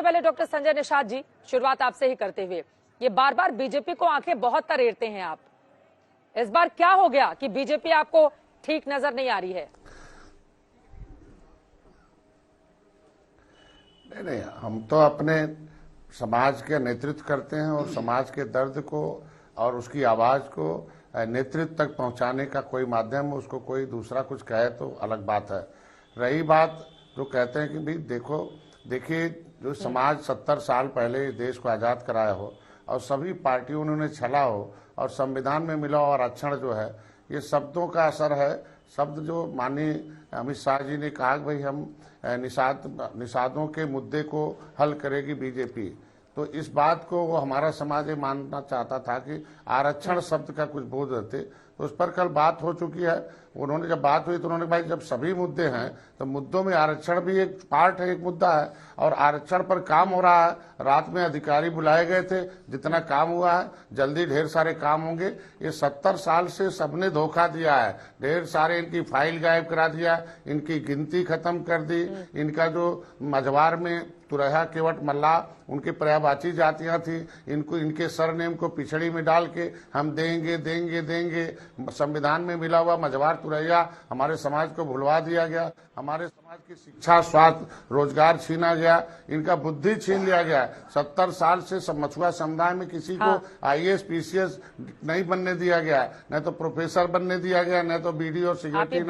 सबसे पहले डॉक्टर संजय निषाद जी, शुरुआत आपसे ही करते हुए, ये बार बार बीजेपी को आंखें बहुत तरेरते हैं आप, इस बार क्या हो गया कि बीजेपी आपको ठीक नजर नहीं आ रही है? नहीं, हम तो अपने समाज के नेतृत्व करते हैं और समाज के दर्द को और उसकी आवाज को नेतृत्व तक पहुंचाने का कोई माध्यम, उसको कोई दूसरा कुछ कहे तो अलग बात है। रही बात जो कहते हैं कि भाई देखिए जो समाज 70 साल पहले देश को आजाद कराया हो और सभी पार्टियों ने छला हो और संविधान में मिला और आरक्षण जो है, ये शब्दों का असर है। शब्द जो माननीय अमित शाह जी ने कहा कि भाई हम निषादों के मुद्दे को हल करेगी बीजेपी, तो इस बात को वो हमारा समाज ये मानना चाहता था कि आरक्षण शब्द का कुछ बोध रहते, तो उस पर कल बात हो चुकी है। उन्होंने जब बात हुई तो उन्होंने भाई जब सभी मुद्दे हैं तो मुद्दों में आरक्षण भी एक पार्ट है, एक मुद्दा है और आरक्षण पर काम हो रहा है। रात में अधिकारी बुलाए गए थे, जितना काम हुआ है जल्दी ढेर सारे काम होंगे। ये 70 साल से सबने धोखा दिया है, ढेर सारे इनकी फाइल गायब करा दिया, इनकी गिनती खत्म कर दी, इनका जो मझवार में तुरैया केवट मल्ला उनकी पर्यायवाची जातियां थी, इनको इनके सरनेम को पिछड़ी में डाल के हम देंगे देंगे देंगे, संविधान में मिला हुआ मझवार तुरैया हमारे समाज को भुलवा दिया गया, हमारे समाज की शिक्षा स्वास्थ्य रोजगार छीना गया, इनका बुद्धि छीन लिया गया। 70 साल से मछुआ समुदाय में किसी को IAS PCS नहीं बनने दिया गया, न तो प्रोफेसर बनने दिया गया, न तो BD और सेक्रेटरी,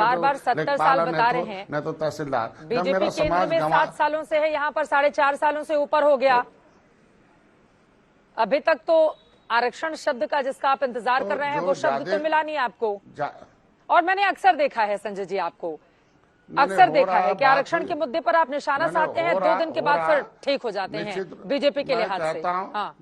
न तो तहसीलदार। बीजेपी केंद्र में 7 सालों से है, यहाँ पर 4.5 सालों से ऊपर हो गया, अभी तक तो आरक्षण शब्द का जिसका आप इंतजार कर रहे हैं वो शब्द तो मिला नहीं आपको। और मैंने अक्सर देखा है संजय जी, आपको अक्सर देखा है कि आरक्षण के मुद्दे पर आप निशाना साधते हैं, 2 दिन के बाद फिर ठीक हो जाते हैं बीजेपी के लिहाज से। हाँ।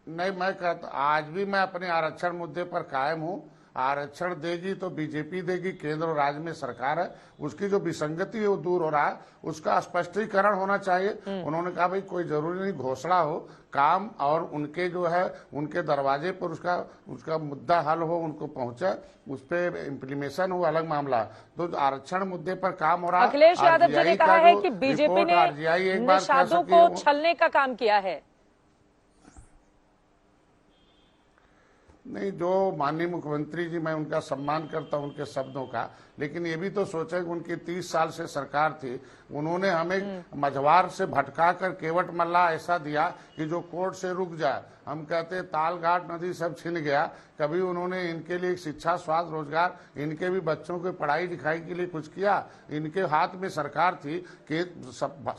नहीं, मैं कहता आज भी मैं अपने आरक्षण मुद्दे पर कायम हूँ। आरक्षण देगी तो बीजेपी देगी, केंद्र और राज्य में सरकार है, उसकी जो विसंगति है वो दूर हो रहा है, उसका स्पष्टीकरण होना चाहिए। उन्होंने कहा भाई कोई जरूरी नहीं घोषणा हो, काम और उनके जो है उनके दरवाजे पर उसका मुद्दा हल हो, उनको पहुंचे, उस पर इम्प्लीमेशन हो, अलग मामला। तो आरक्षण मुद्दे पर काम हो रहा है। अखिलेश यादव जी ने कहा है कि बीजेपी ने निषादों को छलने का काम किया है। नहीं, जो माननीय मुख्यमंत्री जी, मैं उनका सम्मान करता हूं उनके शब्दों का, लेकिन ये भी तो सोचे कि उनकी 30 साल से सरकार थी, उन्होंने हमें मझवार से भटका कर केवट मल्ला ऐसा दिया कि जो कोर्ट से रुक जाए। हम कहते ताल घाट नदी सब छिन गया। कभी उन्होंने इनके लिए शिक्षा स्वास्थ्य रोजगार, इनके भी बच्चों की पढ़ाई लिखाई के लिए कुछ किया? इनके हाथ में सरकार थी कि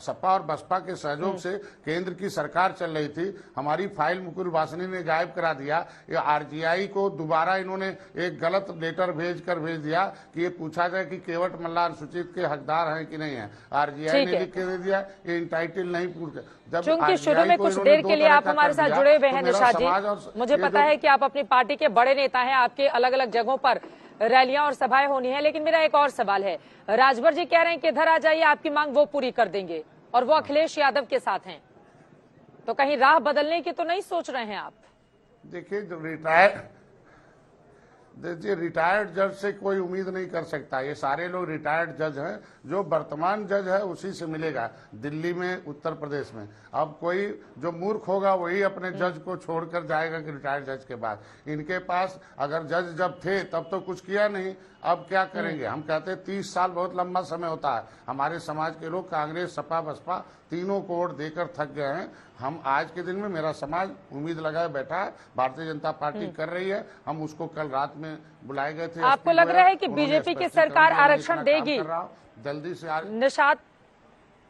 सपा और बसपा के सहयोग से केंद्र की सरकार चल रही थी। हमारी फाइल मुकुल वासनी ने गायब करा दिया। ये RGI को दोबारा इन्होंने एक गलत लेटर भेज दिया कि ये पूछा जाए कि केवट मल्ला अनुसूचित के हकदार हैं कि नहीं है। RGI ने लिख के दे दिया ये इंटाइटल नहीं पूछ। चूंकि शुरू में कुछ देर के लिए आप हमारे साथ जुड़े हुए हैं निषाद जी, मुझे पता है कि आप अपनी पार्टी के बड़े नेता हैं, आपके अलग अलग जगहों पर रैलियां और सभाएं होनी है, लेकिन मेरा एक और सवाल है। राजभर जी कह रहे हैं कि इधर आ जाइए, आपकी मांग वो पूरी कर देंगे, और वो अखिलेश यादव के साथ हैं, तो कहीं राह बदलने की तो नहीं सोच रहे हैं आप? देखिए, जो रिटायर्ड जज से कोई उम्मीद नहीं कर सकता। ये सारे लोग रिटायर्ड जज हैं, जो वर्तमान जज है उसी से मिलेगा, दिल्ली में, उत्तर प्रदेश में। अब कोई जो मूर्ख होगा वही अपने जज को छोड़कर जाएगा कि रिटायर्ड जज के बाद। इनके पास अगर जज जब थे तब तो कुछ किया नहीं, अब क्या करेंगे? हम कहते हैं 30 साल बहुत लंबा समय होता है। हमारे समाज के लोग कांग्रेस सपा बसपा तीनों को वोट देकर थक गए हैं। हम आज के दिन में, मेरा समाज उम्मीद लगाए बैठा है, भारतीय जनता पार्टी कर रही है। हम उसको कल रात में बुलाए गए थे। आपको लग रहा है कि बीजेपी की सरकार आरक्षण देगी जल्दी से? निषाद,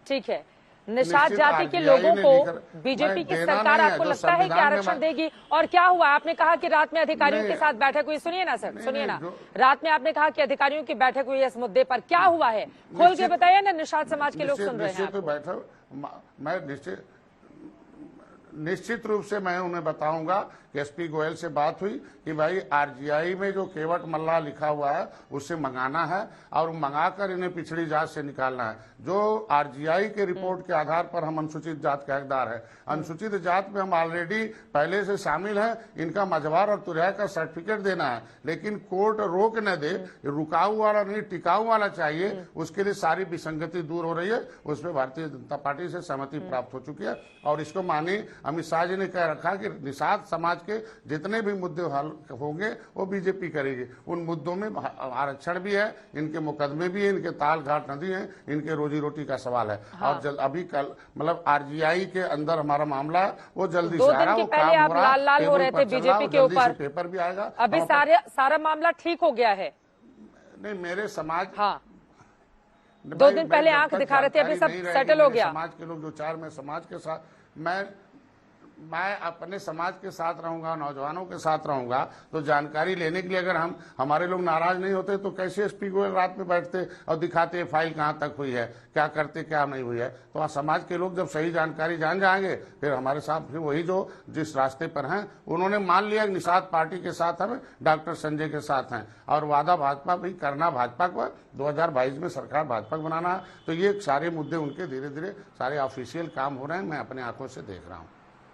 ठीक है, निषाद जाति के लोगों को बीजेपी की सरकार आपको लगता है कि आरक्षण देगी? और क्या हुआ? आपने कहा कि रात में अधिकारियों के साथ बैठक हुई, सुनिए ना सर, सुनिए ना, रात में आपने कहा कि अधिकारियों की बैठक हुई इस मुद्दे पर, क्या हुआ है? खोल के बताइए ना, निषाद समाज के लोग सुन रहे हैं। मैं निश्चित रूप से मैं उन्हें बताऊंगा कि एसपी गोयल से बात हुई कि भाई आरजीआई में जो केवट मल्ला लिखा हुआ है उससे मंगाना है और मंगाकर इन्हें पिछड़ी जात से निकालना है। जो आरजीआई के रिपोर्ट के आधार पर हम अनुसूचित जात के हकदार है, अनुसूचित जात में हम ऑलरेडी पहले से शामिल हैं, इनका मझवार और तुरैया का सर्टिफिकेट देना है, लेकिन कोर्ट रोक न दे, रुकाऊ वाला नहीं टिकाऊ वाला चाहिए, उसके लिए सारी विसंगति दूर हो रही है। उसमें भारतीय जनता पार्टी से सहमति प्राप्त हो चुकी है और इसको माननीय अमित शाह जी ने कह रखा कि निषाद समाज के जितने भी मुद्दे हल होंगे वो बीजेपी करेगी। उन मुद्दों में आरक्षण भी है, इनके मुकदमे भी है, इनके ताल घाट नदी है, इनके रोजी रोटी का सवाल है। हाँ। और अभी कल मतलब आरजीआई के अंदर हमारा मामला है, वो जल्दी से आ रहा है। वो पहले आप लाल लाल हो रहे थे बीजेपी के ऊपर, पेपर भी आएगा। अभी सारा मामला ठीक हो गया है? नहीं, मेरे समाज, हाँ, 2 दिन पहले आंख दिखा रहे थे, अभी सब सेटल हो गया। समाज के लोग जो 4 मैं समाज के साथ मैं अपने समाज के साथ रहूंगा, नौजवानों के साथ रहूंगा, तो जानकारी लेने के लिए अगर हमारे लोग नाराज नहीं होते तो कैसे एसपी गोयल रात में बैठते और दिखाते फाइल कहां तक हुई है, क्या करते क्या नहीं हुई है। तो समाज के लोग जब सही जानकारी जान जाएंगे फिर हमारे साथ फिर वही जो जिस रास्ते पर हैं उन्होंने मान लिया निषाद पार्टी के साथ हमें डॉक्टर संजय के साथ हैं और वादा भाजपा भी करना, भाजपा को 2022 में सरकार भाजपा बनाना है। तो ये सारे मुद्दे उनके धीरे धीरे सारे ऑफिशियल काम हो रहे हैं, मैं अपने आंखों से देख रहा हूँ।